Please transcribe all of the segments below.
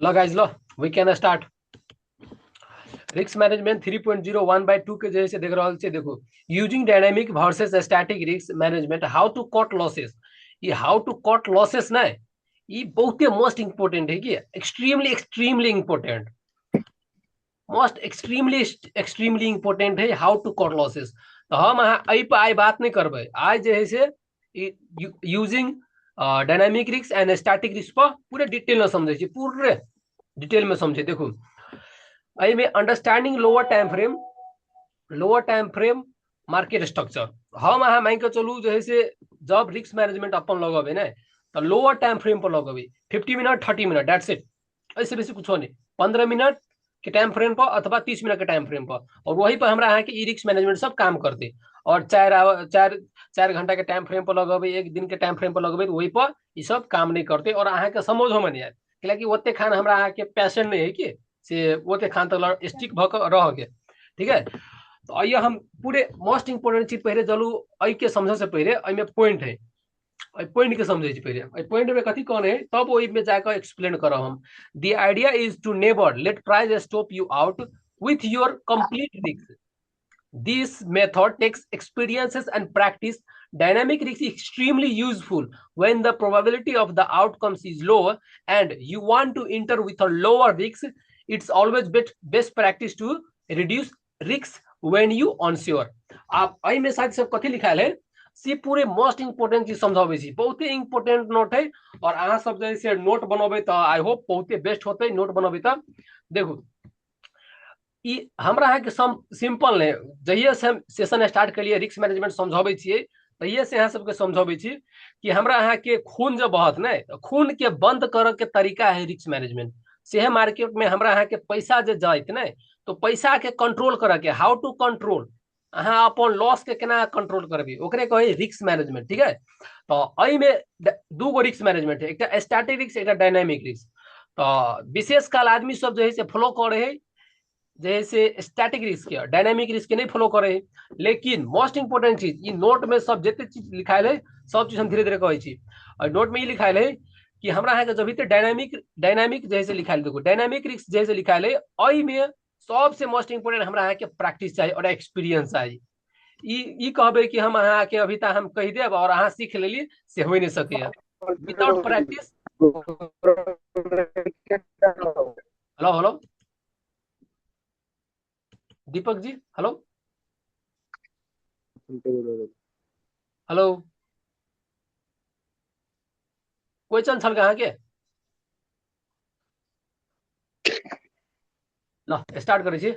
लो guys लो we can start risk management 3.01/2 के जैसे देख रहा है। देखो using dynamic versus static risk management how to cut losses. ये हाउ टू कट लॉसेस ना ये बहुत मोस्ट इंपोर्टेंट है कि extremely extremely important most extremely important है हाउ टू कट लॉसेस। तो हम आई पर आई बात नहीं करबे आज जे है से using dynamic risk and static risk पर पूरे डिटेल में समझे छी पूरे डिटेल में समझे। देखो आई में understanding lower time frame market structure. हम अहाँ मान के चलू जो है से जब रिस्क मैनेजमेंट अपन लगबे ना तो लोअर टाइम फ्रेम पर लगबे 50 मिनट 30 मिनट दैट्स इट। ऐसे बेसी कुछ नहीं 15 मिनट के टाइम फ्रेम पर अथवा 30 मिनट के टाइम फ्रेम पर और वही पर हमारा अहाँ के ई रिस्क मैनेजमेंट सब काम करते। और 4 घंटा के टाइम फ्रेम पर लगबे 1 दिन के टाइम फ्रेम पर लगबे वही पर ये सब काम नहीं करते और अहाँ के समझ में नहीं आए कि ओते खान हमरा अहाँ के पैशन नहीं है कि से ओते खान तक स्टिक भक रह के ठीक है। तो आइए हम पूरे मोस्ट इंपोर्टेंट चीज पहले चलू आई के समझे से पहले आई में पॉइंट है पॉइंट के समझे पहले पॉइंट में कथी कौन है तब वही में जाकर एक्सप्लेन करो हम। The idea is to never let price stop you out with your complete risk. This method takes experiences and practice. Dynamic risk is extremely useful when the probability of the outcomes is low and you want to enter with a lower risk. It's always best practice to reduce risks when you unsure. आप आई में शायद सब कथी लिखा है सी पूरे most important चीज समझावे छी बहुते इंपोर्टेंट नोट है और अहाँ सब जैसे नोट बनोबे तो आई होप बहुते बेस्ट होते नोट बनोबे तो देखो ई हमरा अहाँ के सिंपल नहीं जहिए से हम सेशन स्टार्ट करिए रिस्क मैनेजमेंट समझावे छिए तहिए से अहाँ सबके समझावे छी कि हमरा अहाँ के खून जो बहत ना खून के बंद करे के तरीका है रिस्क मैनेजमेंट से मार्केट में हमरा अहाँ के पैसा जे जाइत ना तो पैसा के कंट्रोल करे के हाउ टू कंट्रोल अहाँ अपन लॉस के केना कंट्रोल करबी ओकरे कहे रिस्क मैनेजमेंट ठीक है। तो अई में दू गो रिस्क मैनेजमेंट है एक स्टैटिक रिस्क एक डायनामिक रिस्क। तो विशेष काल आदमी सब जो है से फॉलो करे है जैसे स्टैटिक रिस्क के डायनामिक रिस्क के नहीं फॉलो करे लेकिन मोस्ट इंपोर्टेंट चीज ये नोट में सब जितने चीज लिखायल है सब चीज हम धीरे धीरे कहे और नोट में ये लिखायल है कि हमरा यहाँ के जब डायनामिक डायनामिक जैसे लिखायल देखो डायनामिक रिस्क जैसे लिखायल है अई में सबसे मोस्ट इंपोर्टेंट हमरा यहाँ के प्रैक्टिस चाहिए और एक्सपीरियंस चाहिए। ई कहबे कि हम अहाँ के अभी तक हम कह देब और अहाँ सीख लेली से हो नहीं सके without practice. Hello hello Deepak ji hello hello question छल कहाँ के ल स्टार्ट करे छी।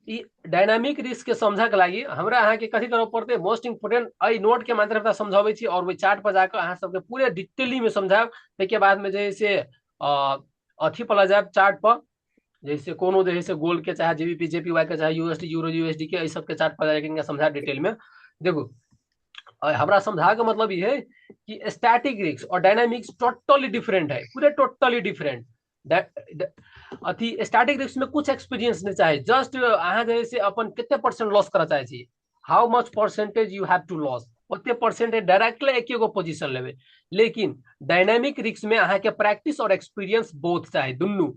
ई डायनामिक रिस्क के समझ के लगी हमरा अहाँ के कथी करे पड़ते मोस्ट इंपोर्टेंट आई नोट के माध्यम से समझावे छी और वो चार्ट पर जाकर अहाँ सबके पूरे डिटेली में समझाब के बाद में जैसे अथी पर जाब चार्ट पर जैसे कोनो जैसे गोल्ड के चाहे जीबीपी जेपीवाई के चाहे यूएसडी यूरो यूएसडी के सब के चार्ट पर जाकर समझा डिटेल में। देखो हमरा समझा के मतलब ये है कि स्टैटिक रिस्क और डायनामिक्स टोटली डिफरेंट है पूरे टोटली डिफरेंट। अथी स्टैटिक रिस्क में कुछ एक्सपीरियंस नहीं चाहिए जस्ट अहाँ जैसे अपन कितने परसेंट लॉस करा चाहिए how much percentage you have to loss ओते परसेंटेज डायरेक्टली एक गो पोजीशन लेवे। लेकिन डायनामिक रिस्क में अहाँ के प्रैक्टिस और एक्सपीरियंस बोथ चाहिए दुनू।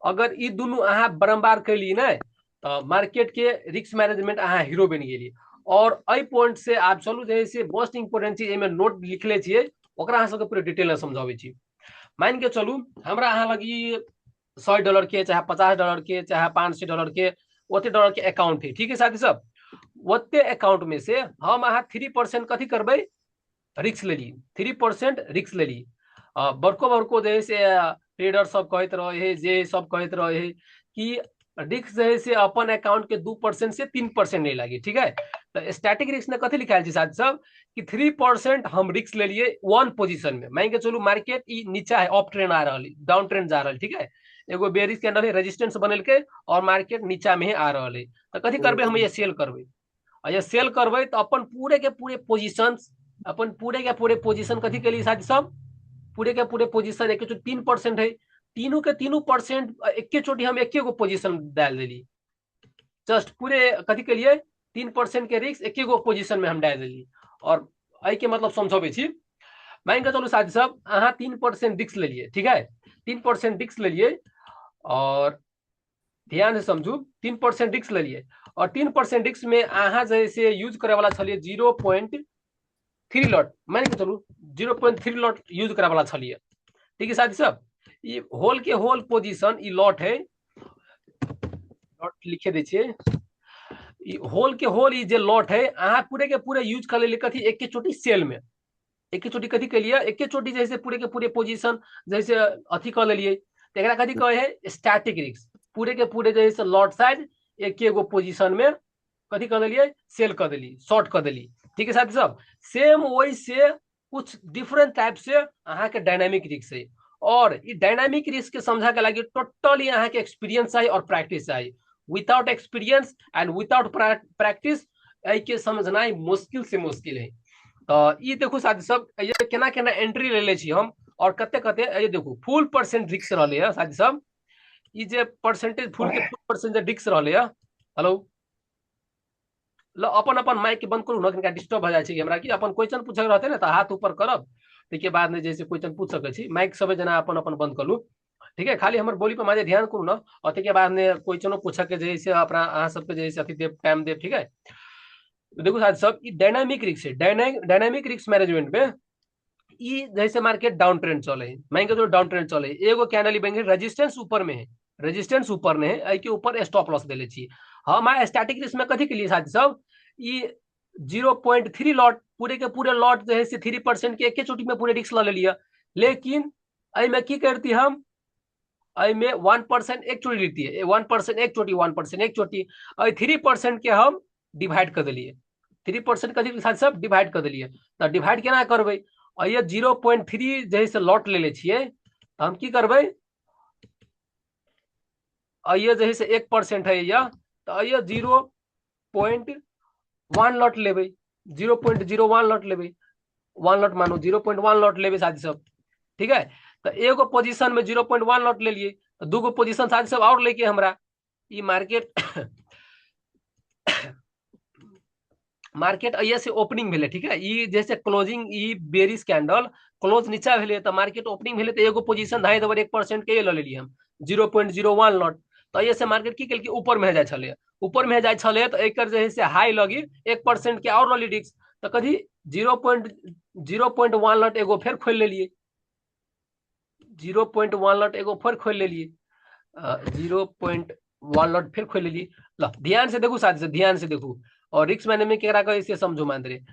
अगर ई दुनू अहाँ बारंबार कैली ना तो मार्केट के रिस्क मैनेजमेंट अहाँ हीरो बन गेली। और अई पॉइंट से आप चलू जैसे मोस्ट इंपोर्टेंट चीज एमे नोट लिखले छिए ओकरा अहाँ सबके पूरे डिटेल में समझावे छी। मान के चलू हमरा अहाँ लगी $100 के चाहे $50 के चाहे $500 के ओते डॉलर के अकाउंट है ठीक है साथी सब ओते अकाउंट में से हम अहाँ 3% कथी करबे रिस्क ले ली 3% रिस्क ले ली। बड़को बड़को जैसे ट्रेडर सब कहते रहे जे सब कहते रहे कि रिस्क जैसे अपन अकाउंट के 2% से 3% नहीं लगी ठीक है। तो स्टैटिक रिस्क ने कथी लिखायल साथ सब कि 3% हम रिस्क ले लिए वन पोजीशन में मान के चलू मार्केट नीचा है अप ट्रेंड आ रहा डाउन ट्रेंड जा रहा ठीक है एगो बेरिश कैंडल है रेजिस्टेंस बनल के और मार्केट नीचा में ही आ रहा है तो कथी करबे हम ये सेल करबे और ये सेल करबे तो अपन पूरे के पूरे पोजीशन अपन पूरे के पूरे पोजीशन कथी के लिए साथी सब पूरे के पूरे पोजीशन एक 3% है तीनों के तीनों परसेंट एक चोटी हम एक गो पोजीशन डाल दिली जस्ट पूरे कथी के लिए 3% के रिस्क एक गो पोजीशन में हम डाल दिली। और आई के मतलब समझावे छी मान के चलो साथी सब अहाँ 3% रिस्क ले लिए, ठीक है, 3% रिस्क ले लिए, और ध्यान से समझू, 3% रिस्क ले लिए, और 3% रिस्क में अहाँ जैसे यूज करे वाला छलिए 0.3 लॉट, मान के चलू 0.3 लॉट यूज करे वाला छलिए, ठीक है साथी सब। ये होल के होल पोजीशन ई लॉट है, लॉट लिखे दीजिए, होल के होल ई जे लॉट है अहाँ पूरे के पूरे यूज कर ले कथी एक के चोटी सेल में, एक के चोटी कथी के लिए एक के चोटी जैसे पूरे के पूरे पोजीशन जैसे अथी कर लिए, तो एकरा कथी कहे है स्टैटिक रिस्क, पूरे के पूरे जैसे लॉट साइड एक एगो पोजीशन में कथी कर दिलिए सेल कर दिली, शॉर्ट कर दिली, ठीक है साथी सब। सेम वही से कुछ डिफरेंट टाइप से अहाँ के डायनामिक रिस्क है, और ये डायनामिक रिस्क के समझा के लगे टोटली अहाँ के एक्सपीरियंस चाहिए और प्रैक्टिस चाहिए, without experience and without practice के समझना मुश्किल से मुश्किल है। तो ये देखो साथी सब ये केना केना एंट्री ले ले छी हम, और कते कते ये देखो फुल परसेंट रिस्क रहले है साथी सब, ये जे परसेंटेज फुल के फुल परसेंट रिस्क रहले है। हेलो, लो अपन अपन माइक के बंद करू ना, कनिका डिस्टर्ब हो जाय छै हमरा, कि अपन क्वेश्चन पूछे रहते ने तो हाथ ऊपर करब, ताके बाद में जैसे क्वेश्चन पूछ सके छी, माइक सब जना अपन अपन बंद करू, ठीक है, खाली हमर बोली पर माजे ध्यान करू ना, और ताके बाद में क्वेश्चनो पूछे के जैसे अपना अहाँ सबके जैसे अथी देव टाइम देव, ठीक है। देखो साथी सब ये डायनामिक रिस्क है, डायनामिक रिस्क मैनेजमेंट में ई जैसे मार्केट डाउन ट्रेंड चले है, मान के तो डाउन ट्रेंड चले एगो कैंडल बैंक रेजिस्टेंस ऊपर में है, रेजिस्टेंस ऊपर में है, आई के ऊपर स्टॉप लॉस देले छी हम। स्टैटिक रिस्क में कथी के लिए साथी सब, ये 0.3 लॉट पूरे के पूरे लॉट जो है से 3% के एक चोटी में पूरे रिस्क ले लिया, लेकिन आई में की करती हम, आई में 1% एक चोटी लेती है, 1% एक चोटी, 1% एक चोटी, और 3% के हम डिवाइड कर दिलिए, 3% कथी के साथ सब डिवाइड कर दिलिए, तो डिवाइड केना करबै, और ये 0.3 जैसे लॉट ले छिए तो हम की करबै, और ये जैसे 1% है या, तो ये 0.1 लॉट लेबै, 0.01 लॉट लेबै, 1 लॉट मानो 0.1 लॉट लेबै साथी सब, ठीक है। तो एगो पोजीशन में 0.1 लॉट ले लिए, तो दूगो पोजीशन साथी सब और लेके हमरा ई मार्केट मार्केट अइए से ओपनिंग भेले, ठीक है, ई जैसे क्लोजिंग ई बेरिश कैंडल क्लोज नीचा भेले तो मार्केट ओपनिंग भेले तो एगो पोजीशन 2.5% के ले लेलिए हम 0.01 लॉट, तो अइए से मार्केट की केलके ऊपर में जाय छले, ऊपर में जाय छले तो एकर जे है से हाई लगी 1% के और लली रिस्क, तो कथी 0.1 लॉट एगो फिर खोल लेलिए, 0.1 लॉट एगो फिर खोल लेलिए, 0.1 लॉट फिर खोल लेलिए। लो ध्यान से देखो साथी से, ध्यान से देखो, और रिस्क मैनेजमेंट केकरा कहे से समझो मान रे,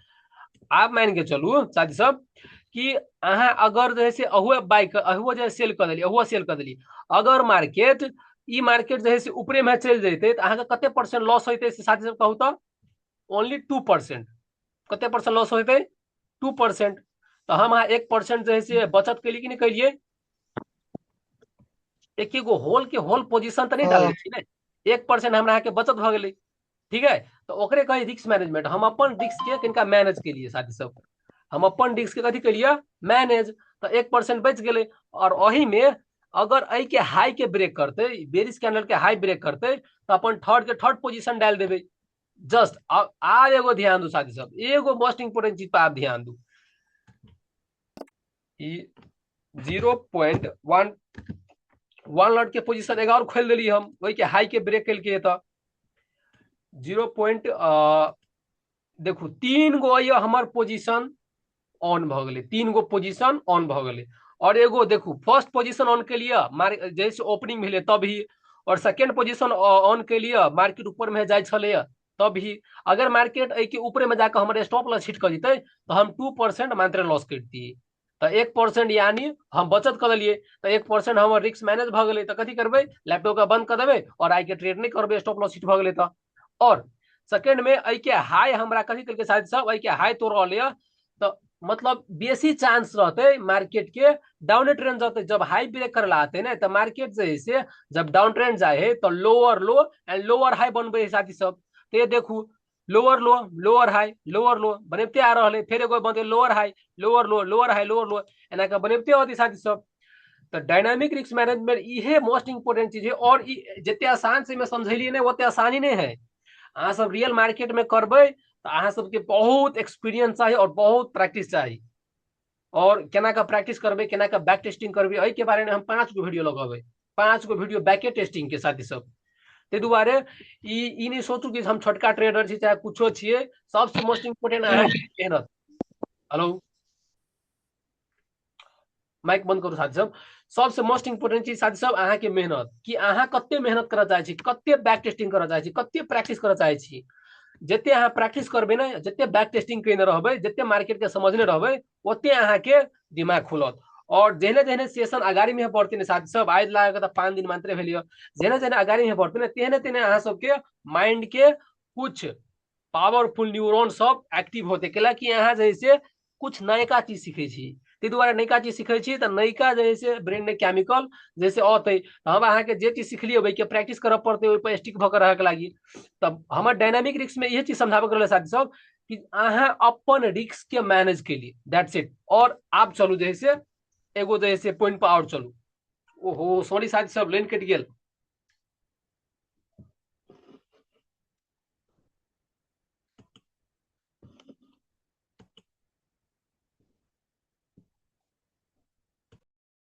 आप मान के चलू साथी सब कि अहाँ अगर जैसे अहुए बाइक अहुए जे सेल कर देली, अहुए सेल कर देली, अगर मार्केट ई मार्केट जे है से ऊपरे में चल जैते तो अहाँ कते परसेंट लॉस होते साथी सब कहू तो ओनली 2%, कते परसेंट लॉस होते 2%, तो हम 1% जो है से बचत के लिए कि नहीं करिए, एक गो होल के होल पोजीशन तो नहीं डाल छी ने, 1% हमरा के बचत भ गेलै, ठीक है। तो ओकरे कही रिस्क मैनेजमेंट, हम अपन रिस्क के किनका मैनेज के लिए साथी सब, हम अपन रिस्क के कथी के लिए मैनेज, तो 1% बच गेलै, और वही में अगर आई के हाई के ब्रेक करते, बेरिश कैंडल के हाई ब्रेक करते तो अपन थर्ड के थर्ड पोजीशन डाल देवे, जस्ट आ एगो ध्यान दू साथी सब, एगो मोस्ट इंपोर्टेंट चीज पर आप ध्यान दू, 0.1 लॉट के पोजीशन एक और खोल दिली हम, वही के हाई के ब्रेक के तो 0. देखू 3 गो हमार पोजीशन ऑन भ गए, 3 गो पोजीशन ऑन भ गए, और एगो देखू फर्स्ट पोजीशन ऑन के लिए जैसे ओपनिंग मिले तब ही, और सेकेंड पोजीशन ऑन के लिए मार्केट ऊपर में जाय छले तब ही, अगर मार्केट के ऊपर में जाकर हमारे स्टॉप लॉस हिट कर देते तो हम 2% मात्र लॉस करती, तो 1% यानी हम बचत कर लिए, तो 1% हम रिस्क मैनेज भ गए, तो कथी करबे लैपटॉप का बंद कर देवे और आई के ट्रेड नहीं करबे, स्टॉप लॉस हिट भ गए तो, और सेकेंड में आई के हाई हमरा कथी करके साथ सब आई के हाई तोड़ लिया, तो मतलब बेसी चांस रहते मार्केट के डाउन ट्रेंड जाते, जब हाई ब्रेक कर लाते ना तो मार्केट जैसे जब डाउन ट्रेंड जाए तो lower low and lower high बनबे साथी सब, तो ये देखू lower low lower high lower low बनते आ रहा है, फिर एगो बनते lower high lower low lower high lower low एना के बनते होती साथी सब। तो डायनामिक रिस्क मैनेजमेंट ये मोस्ट इंपोर्टेंट चीज है, और जिते आसान से मैं समझलिए ना ओते आसानी नहीं है, अहाँ सब रियल मार्केट में करबे तो अहाँ सबके बहुत एक्सपीरियंस चाहिए और बहुत प्रैक्टिस चाहिए, और केना का प्रैक्टिस करबे, केना का बैक टेस्टिंग करबे, एहि के बारे में हम 5 गो वीडियो लगाबे, 5 गो वीडियो बैके टेस्टिंग के साथ सब। ते दुआरे ई नहीं सोचू कि हम छोटका ट्रेडर छी चाहे कुछो छिए, सबसे मोस्ट इम्पोर्टेंट अहाँ के मेहनत। हेलो, माइक बंद करू साथी सब। सबसे मोस्ट इम्पोर्टेंट चीज साथी सब अहाँ के मेहनत, कि अहाँ कते मेहनत करऽ चाहे छी, कते बैक टेस्टिंग करऽ चाहे छी, कते प्रैक्टिस करऽ चाहे छी। जते अहाँ प्रैक्टिस करबे ना, जते बैक टेस्टिंग केने रहबे, जते मार्केट के समझने रहबे, ओते अहाँ के दिमाग खुलत। और जेहने जेहने सेशन अगाड़ी में पढ़ते ने साथी सब, आज लागे तो 5 दिन मात्र भेलियो, जेहने जेहने अगाड़ी में पढ़ते ने तेहने तेहने अहाँ सबके माइंड के कुछ पावरफुल न्यूरॉन सब एक्टिव होते, कैलाकि अहाँ जैसे कुछ नयका चीज सीखे छी, ते दुआरे नयका चीज सीखे छी तो नयका जैसे ब्रेन में केमिकल जैसे औते, हम अहाँ के जे चीज सीखलिए वही के प्रैक्टिस करऽ पड़ते, ओहि पर स्टिक भऽ के रहे के लागी। तब हमर डायनामिक रिस्क में यह चीज समझावे के रहले साथी सब, कि अहाँ अपन रिस्क के मैनेज के लिए, दैट्स इट। और आप चलू जैसे एगो जैसे पॉइंट पर और चलू। ओहो सॉरी साथी सब, लाइन कट गेल।